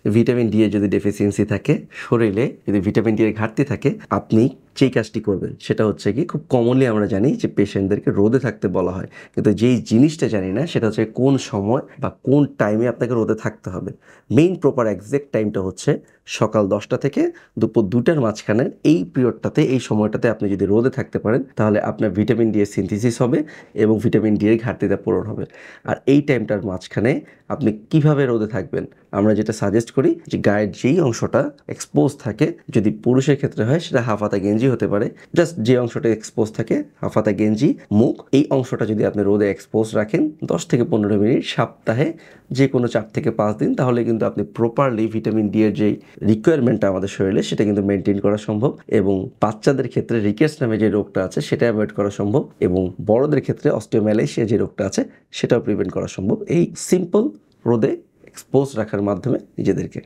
Vitamin D এর যদি deficiency থাকে, শরীরে যদি ভিটামিন ডি এর ঘাটতি থাকে, আপনি যেই কাজটি করবেন সেটা হচ্ছে কি, খুব কমনলি আমরা জানি যে পেশেন্টদেরকে রোদে থাকতে বলা হয়, কিন্তু যেই জিনিসটা জানি না সেটা হচ্ছে কোন সময় বা কোন টাইমে আপনাকে রোদে থাকতে হবে। মেইন প্রপার এক্সাক্ট টাইমটা হচ্ছে সকাল 10টা থেকে দুপুর 2টার মাঝখানে। এই পিরিয়ডটাতে, এই সময়টাতে আপনি যদি রোদে থাকতে পারেন তাহলে আপনার ভিটামিন ডি এর সিনথেসিস হবে এবং ভিটামিন ডি এর ঘাটতিটা পূরণ হবে। আর এই টাইমটার মাঝখানে আপনি কিভাবে রোদে থাকবেন, আমরা যেটা সাজেস্ট করি যে গায়ের যেই অংশটা এক্সপোজ থাকে, যদি পুরুষের ক্ষেত্রে হয় সেটা হাফ হাতা গেঞ্জি হতে পারে, জাস্ট যে অংশটা এক্সপোজ থাকে হাফ হাতা গেঞ্জি, মুখ, এই অংশটা যদি আপনি রোদে এক্সপোজ রাখেন 10 থেকে 15 মিনিট সপ্তাহে যে কোনো 4 থেকে 5 দিন, তাহলে কিন্তু আপনি প্রপারলি ভিটামিন ডি এর যেই রিকোয়ারমেন্টটা আমাদের শরীরে সেটা কিন্তু মেনটেন করা সম্ভব, এবং বাচ্চাদের ক্ষেত্রে রিকেটস নামে যে রোগটা আছে সেটা অ্যাভয়েড করা সম্ভব, এবং বড়দের ক্ষেত্রে অস্টিওম্যালাইসিয়া যে রোগটা আছে সেটাও প্রিভেন্ট করা সম্ভব এই সিম্পল রোদে এক্সপোজ রাখার মাধ্যমে নিজেদেরকে।